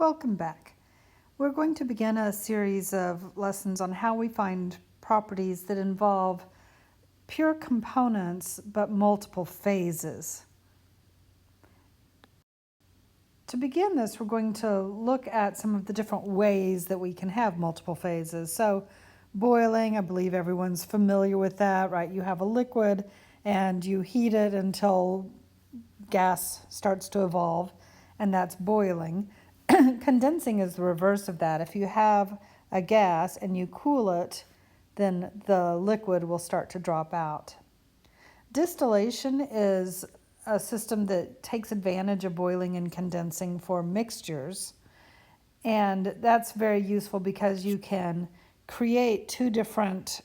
Welcome back. We're going to begin a series of lessons on how we find properties that involve pure components but multiple phases. To begin this, we're going to look at some of the different ways that we can have multiple phases. So boiling, I believe everyone's familiar with that, right? You have a liquid and you heat it until gas starts to evolve, and that's boiling. Condensing is the reverse of that. If you have a gas and you cool it, then the liquid will start to drop out. Distillation is a system that takes advantage of boiling and condensing for mixtures. And that's very useful because you can create two different,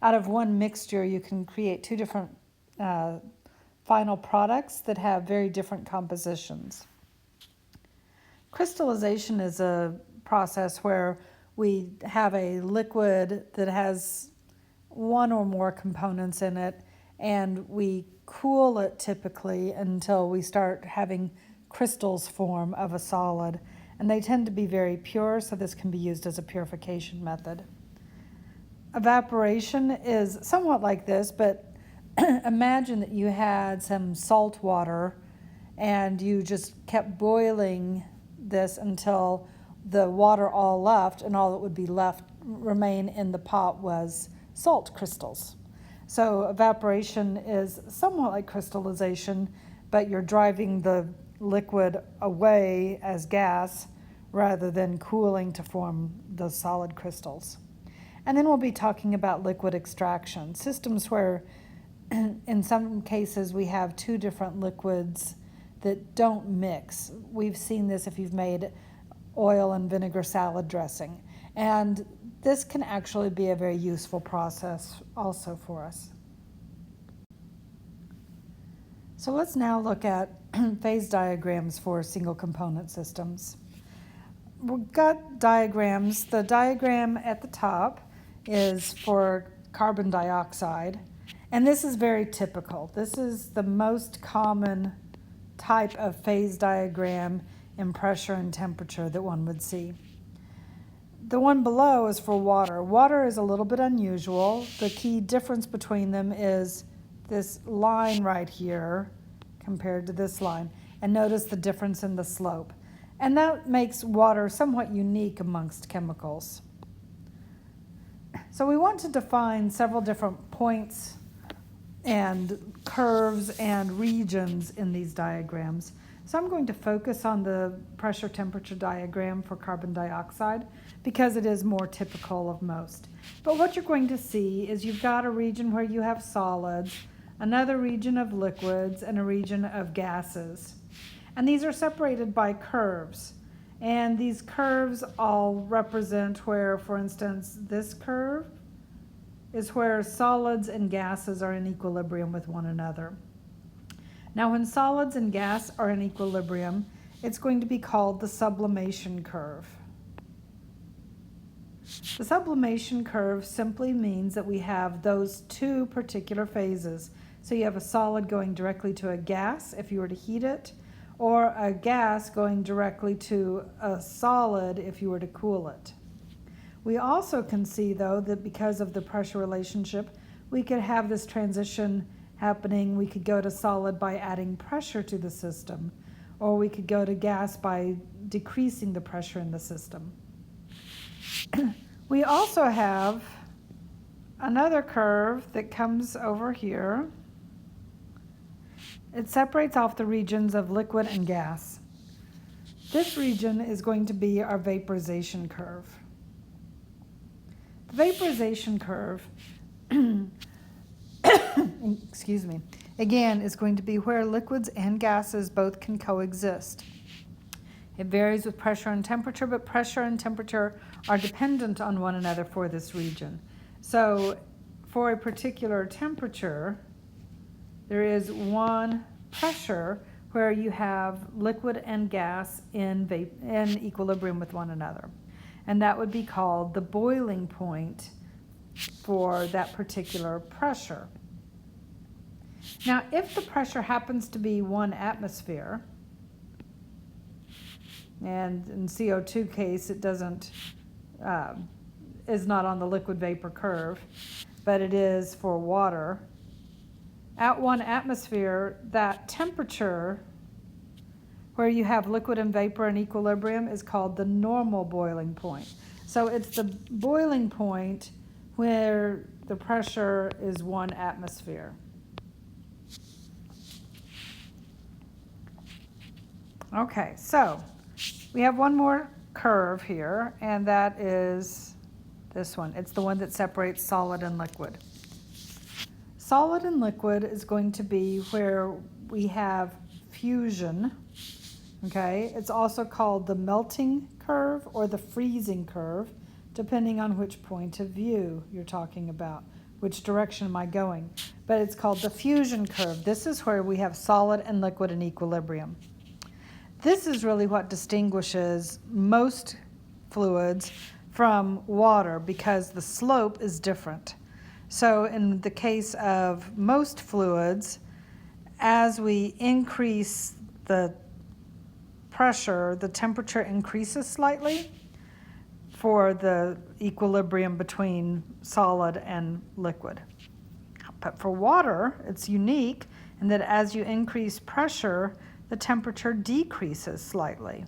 out of one mixture, you can create two different final products that have very different compositions. Crystallization is a process where we have a liquid that has one or more components in it, and we cool it typically until we start having crystals form of a solid. And they tend to be very pure, so this can be used as a purification method. Evaporation is somewhat like this, but imagine that you had some salt water and you just kept boiling this until the water all left, and all that would be left remain in the pot was salt crystals. So evaporation is somewhat like crystallization, but you're driving the liquid away as gas rather than cooling to form the solid crystals. And then we'll be talking about liquid extraction, systems where in some cases we have two different liquids that don't mix. We've seen this if you've made oil and vinegar salad dressing. And this can actually be a very useful process also for us. So let's now look at phase diagrams for single component systems. We've got diagrams. The diagram at the top is for carbon dioxide. And this is very typical. This is the most common type of phase diagram in pressure and temperature that one would see. The one below is for water. Water is a little bit unusual. The key difference between them is this line right here compared to this line. And notice the difference in the slope. And that makes water somewhat unique amongst chemicals. So we want to define several different points and curves and regions in these diagrams. So I'm going to focus on the pressure temperature diagram for carbon dioxide because it is more typical of most. But what you're going to see is you've got a region where you have solids, another region of liquids, and a region of gases. And these are separated by curves. And these curves all represent where, for instance, this curve is where solids and gases are in equilibrium with one another. Now, when solids and gas are in equilibrium, it's going to be called the sublimation curve. The sublimation curve simply means that we have those two particular phases. So you have a solid going directly to a gas if you were to heat it, or a gas going directly to a solid if you were to cool it. We also can see, though, that because of the pressure relationship, we could have this transition happening. We could go to solid by adding pressure to the system, or we could go to gas by decreasing the pressure in the system. We also have another curve that comes over here. It separates off the regions of liquid and gas. This region is going to be our vaporization curve. The vaporization curve, excuse me, again, is going to be where liquids and gases both can coexist. It varies with pressure and temperature, but pressure and temperature are dependent on one another for this region. So for a particular temperature, there is one pressure where you have liquid and gas in equilibrium with one another. And that would be called the boiling point for that particular pressure. Now, if the pressure happens to be 1 atmosphere, And in CO2 case, it doesn't, is not on the liquid vapor curve, but it is for water. At 1 atmosphere, that temperature where you have liquid and vapor in equilibrium is called the normal boiling point. So it's the boiling point where the pressure is 1 atmosphere. Okay, so we have one more curve here, and that is this one. It's the one that separates solid and liquid. Solid and liquid is going to be where we have fusion. Okay, it's also called the melting curve or the freezing curve, depending on which point of view you're talking about, which direction am I going. But it's called the fusion curve. This is where we have solid and liquid in equilibrium. This is really what distinguishes most fluids from water because the slope is different. So in the case of most fluids, as we increase the pressure, the temperature increases slightly for the equilibrium between solid and liquid. But for water, it's unique in that as you increase pressure, the temperature decreases slightly.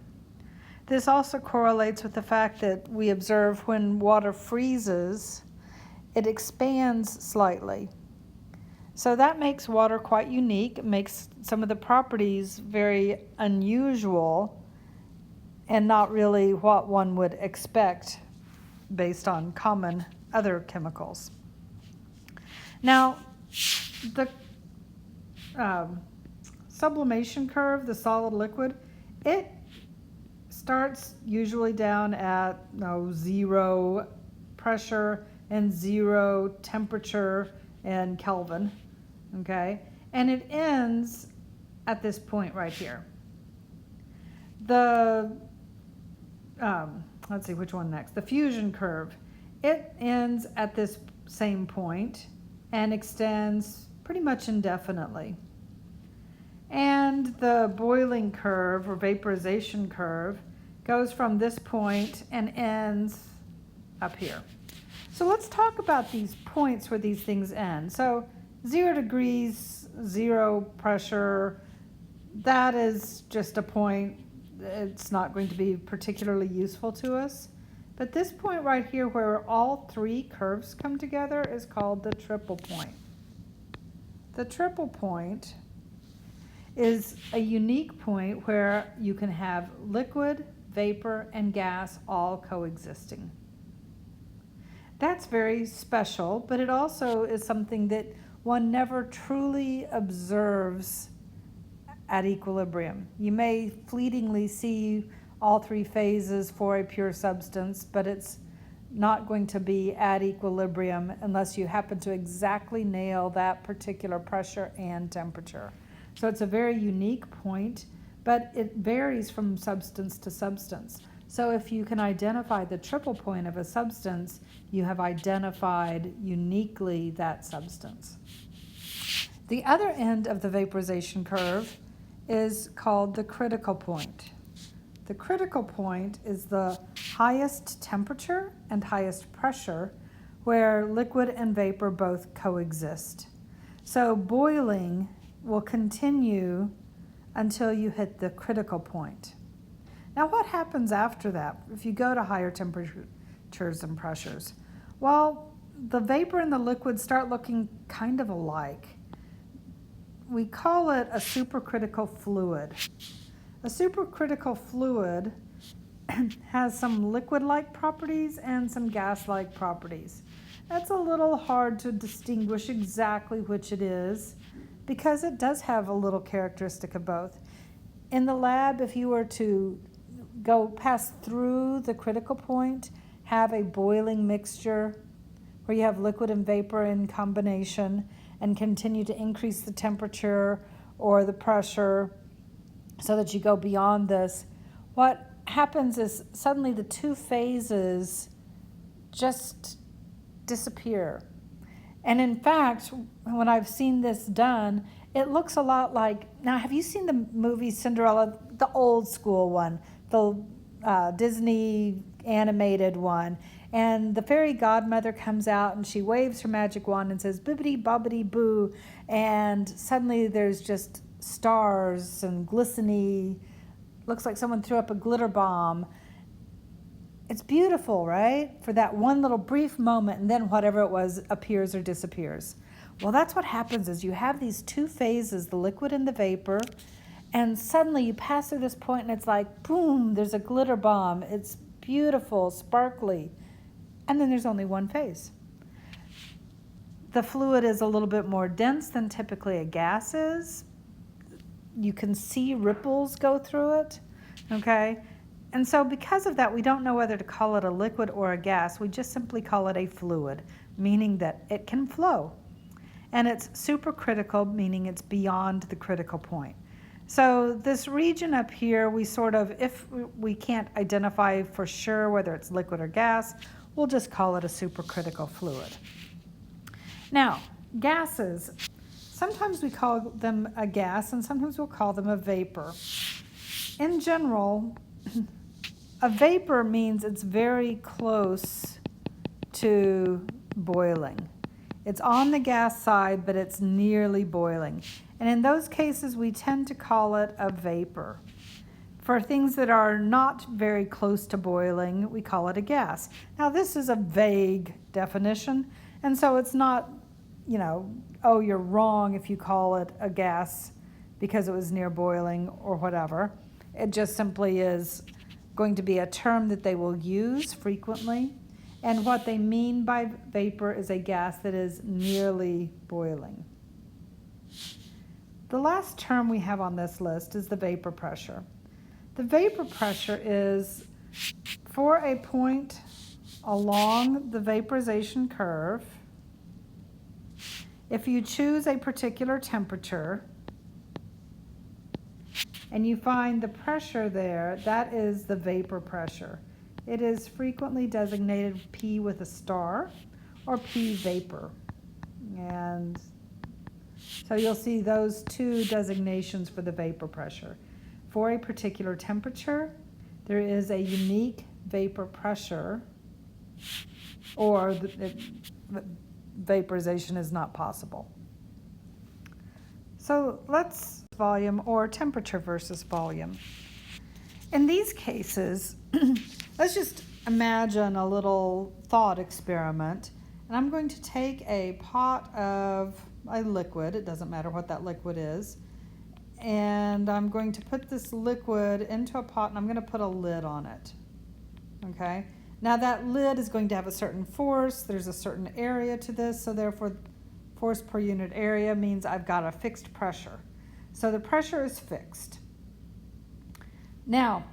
This also correlates with the fact that we observe when water freezes, it expands slightly. So that makes water quite unique. It makes some of the properties very unusual and not really what one would expect based on common other chemicals. Now, the sublimation curve, the solid liquid, it starts usually down at 0 pressure and 0 temperature in Kelvin, okay? And it ends at this point right here. The, let's see which one next. The fusion curve, it ends at this same point and extends pretty much indefinitely. And the boiling curve or vaporization curve goes from this point and ends up here. So let's talk about these points where these things end. So 0 degrees, 0 pressure, that is just a point. It's not going to be particularly useful to us. But this point right here where all 3 curves come together is called the triple point. The triple point is a unique point where you can have liquid, vapor, and gas all coexisting. That's very special, but it also is something that one never truly observes at equilibrium. You may fleetingly see all 3 phases for a pure substance, but it's not going to be at equilibrium unless you happen to exactly nail that particular pressure and temperature. So it's a very unique point, but it varies from substance to substance. So if you can identify the triple point of a substance, you have identified uniquely that substance. The other end of the vaporization curve is called the critical point. The critical point is the highest temperature and highest pressure where liquid and vapor both coexist. So boiling will continue until you hit the critical point. Now what happens after that if you go to higher temperatures and pressures? Well, the vapor and the liquid start looking kind of alike. We call it a supercritical fluid. A supercritical fluid has some liquid-like properties and some gas-like properties. That's a little hard to distinguish exactly which it is because it does have a little characteristic of both. In the lab, if you were to pass through the critical point, have a boiling mixture where you have liquid and vapor in combination and continue to increase the temperature or the pressure so that you go beyond this, what happens is suddenly the 2 phases just disappear. And in fact, when I've seen this done, it looks a lot like, now have you seen the movie Cinderella, the old school one, Disney animated one. And the fairy godmother comes out and she waves her magic wand and says, bibbidi bobbidi boo. And suddenly there's just stars and glistening, looks like someone threw up a glitter bomb. It's beautiful, right? For that one little brief moment, and then whatever it was appears or disappears. Well, that's what happens is you have these two phases, the liquid and the vapor, and suddenly you pass through this point and it's like, boom, there's a glitter bomb. It's beautiful, sparkly. And then there's only one phase. The fluid is a little bit more dense than typically a gas is. You can see ripples go through it, okay? And so because of that, we don't know whether to call it a liquid or a gas. We just simply call it a fluid, meaning that it can flow. And it's supercritical, meaning it's beyond the critical point. So this region up here, we sort of, if we can't identify for sure whether it's liquid or gas, we'll just call it a supercritical fluid. Now, gases, sometimes we call them a gas and sometimes we'll call them a vapor. In general, a vapor means it's very close to boiling. It's on the gas side, but it's nearly boiling. And in those cases, we tend to call it a vapor. For things that are not very close to boiling, we call it a gas. Now, this is a vague definition, and so it's not, oh, you're wrong if you call it a gas because it was near boiling or whatever. It just simply is going to be a term that they will use frequently. And what they mean by vapor is a gas that is nearly boiling. The last term we have on this list is the vapor pressure. The vapor pressure is for a point along the vaporization curve. If you choose a particular temperature and you find the pressure there, that is the vapor pressure. It is frequently designated P with a star or P vapor. And so you'll see those two designations for the vapor pressure. For a particular temperature, there is a unique vapor pressure, or the vaporization is not possible. So let's volume or temperature versus volume. In these cases, let's just imagine a little thought experiment. And I'm going to take a pot of a liquid, it doesn't matter what that liquid is, and I'm going to put this liquid into a pot and I'm going to put a lid on it. Okay? Now that lid is going to have a certain force, there's a certain area to this, so therefore force per unit area means I've got a fixed pressure. So the pressure is fixed. Now,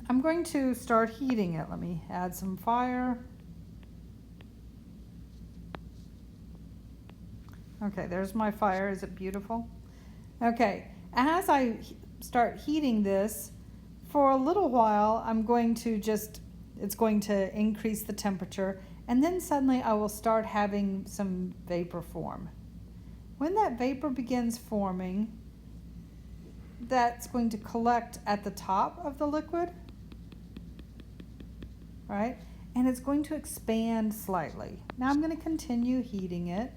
I'm going to start heating it. Let me add some fire. Okay, there's my fire. Is it beautiful? Okay, as I start heating this, for a little while, it's going to increase the temperature, and then suddenly I will start having some vapor form. When that vapor begins forming, that's going to collect at the top of the liquid, right? And it's going to expand slightly. Now I'm going to continue heating it.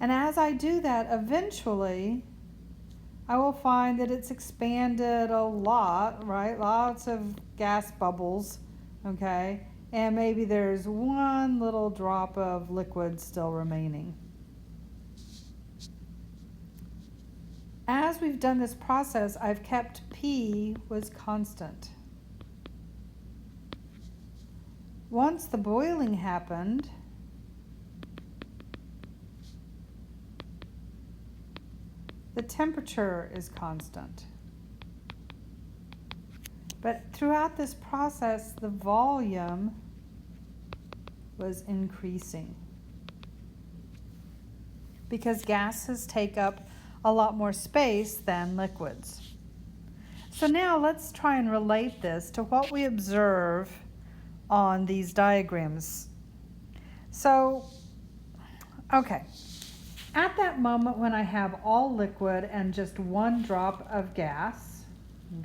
And as I do that, eventually, I will find that it's expanded a lot, right? Lots of gas bubbles, okay? And maybe there's one little drop of liquid still remaining. As we've done this process, I've kept P was constant. Once the boiling happened, the temperature is constant. But throughout this process, the volume was increasing because gases take up a lot more space than liquids. So now let's try and relate this to what we observe on these diagrams. So, okay, At that moment when I have all liquid and just one drop of gas,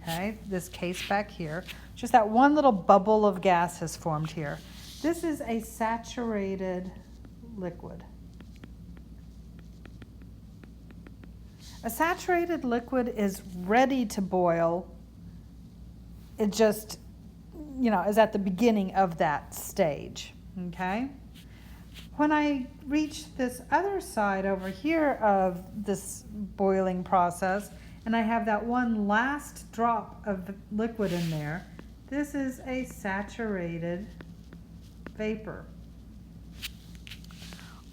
okay, this case back here, just that one little bubble of gas has formed here. This is a saturated liquid. A saturated liquid is ready to boil. It just, is at the beginning of that stage, okay? When I reach this other side over here of this boiling process, and I have that one last drop of liquid in there, this is a saturated vapor.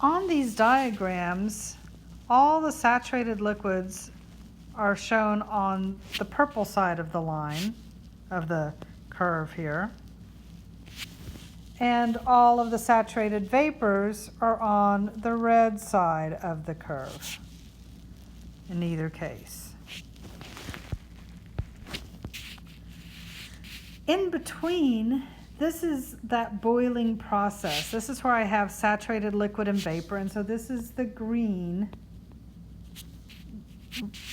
On these diagrams, all the saturated liquids are shown on the purple side of the line of the curve here. And all of the saturated vapors are on the red side of the curve in either case. In between, this is that boiling process. This is where I have saturated liquid and vapor, and so this is the green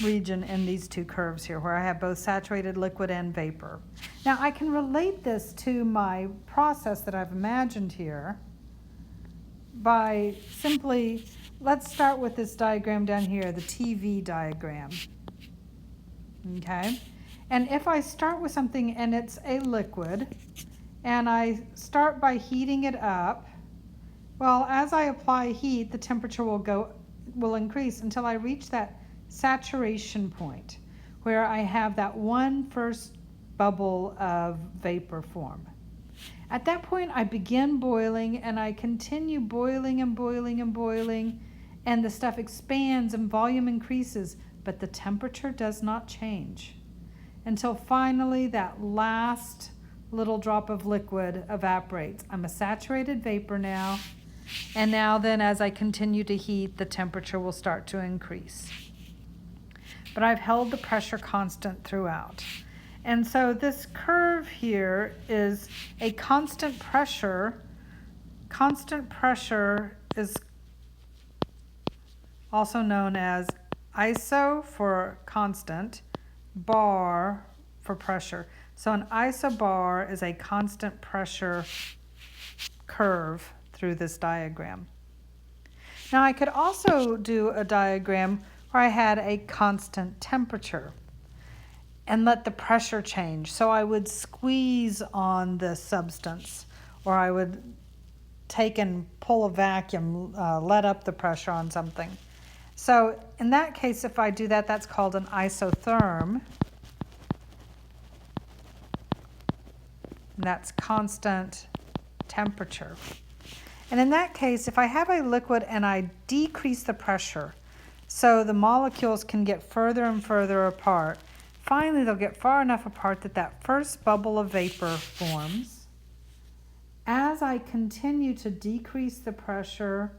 region in these two curves here, where I have both saturated liquid and vapor. Now I can relate this to my process that I've imagined here by simply, let's start with this diagram down here, the TV diagram. Okay? And if I start with something and it's a liquid, and I start by heating it up, well, as I apply heat, the temperature will increase until I reach that saturation point where I have that one first bubble of vapor form. At that point, I begin boiling and I continue boiling and boiling and boiling, and the stuff expands and volume increases, but the temperature does not change until finally that last little drop of liquid evaporates. I'm a saturated vapor now, and now then as I continue to heat, the temperature will start to increase. But I've held the pressure constant throughout. And so this curve here is a constant pressure. Constant pressure is also known as iso for constant, bar for pressure. So an isobar is a constant pressure curve through this diagram. Now I could also do a diagram where I had a constant temperature and let the pressure change. So I would squeeze on the substance, or I would take and pull a vacuum, let up the pressure on something. So in that case, if I do that, that's called an isotherm. And that's constant temperature. And in that case, if I have a liquid and I decrease the pressure, so the molecules can get further and further apart, finally they'll get far enough apart that that first bubble of vapor forms. As I continue to decrease the pressure,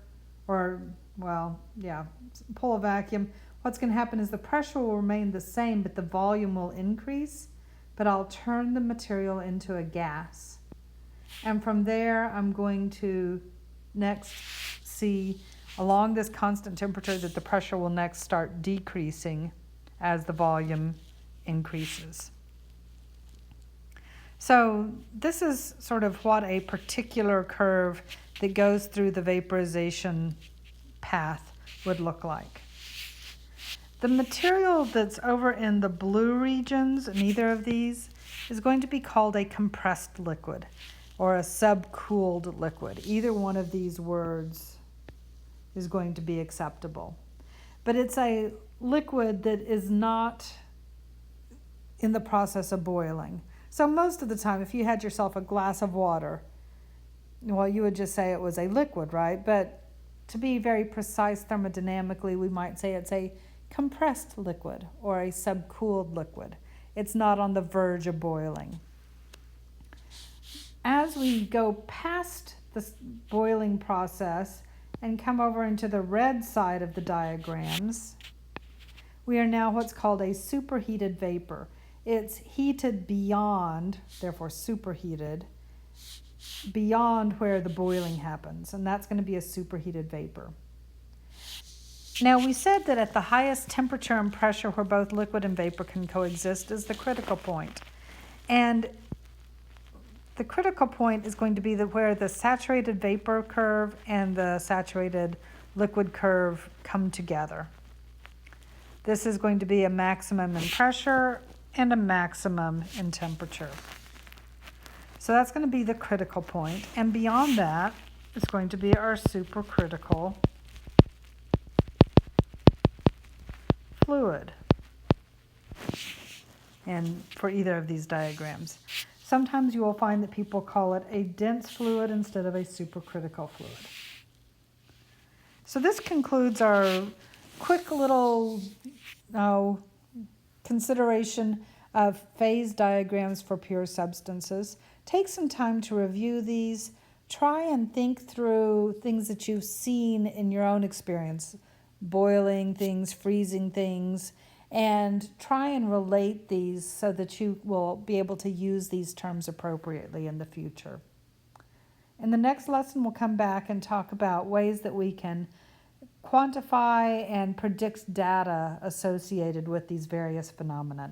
pull a vacuum, what's going to happen is the pressure will remain the same, but the volume will increase, but I'll turn the material into a gas. And from there, I'm going to next see along this constant temperature that the pressure will next start decreasing as the volume increases. So this is sort of what a particular curve that goes through the vaporization path would look like. The material that's over in the blue regions, in either of these, is going to be called a compressed liquid or a subcooled liquid. Either one of these words is going to be acceptable. But it's a liquid that is not in the process of boiling. So most of the time, if you had yourself a glass of water, well, you would just say it was a liquid, right? But to be very precise thermodynamically, we might say it's a compressed liquid or a subcooled liquid. It's not on the verge of boiling. As we go past the boiling process and come over into the red side of the diagrams, we are now what's called a superheated vapor. It's heated beyond, therefore superheated, beyond where the boiling happens, and that's going to be a superheated vapor. Now, we said that at the highest temperature and pressure where both liquid and vapor can coexist is the critical point. And the critical point is going to be where the saturated vapor curve and the saturated liquid curve come together. This is going to be a maximum in pressure and a maximum in temperature. So that's going to be the critical point. And beyond that is going to be our supercritical fluid. And for either of these diagrams. Sometimes you will find that people call it a dense fluid instead of a supercritical fluid. So this concludes our quick little consideration of phase diagrams for pure substances. Take some time to review these. Try and think through things that you've seen in your own experience, boiling things, freezing things, and try and relate these so that you will be able to use these terms appropriately in the future. In the next lesson, we'll come back and talk about ways that we can quantify and predict data associated with these various phenomena.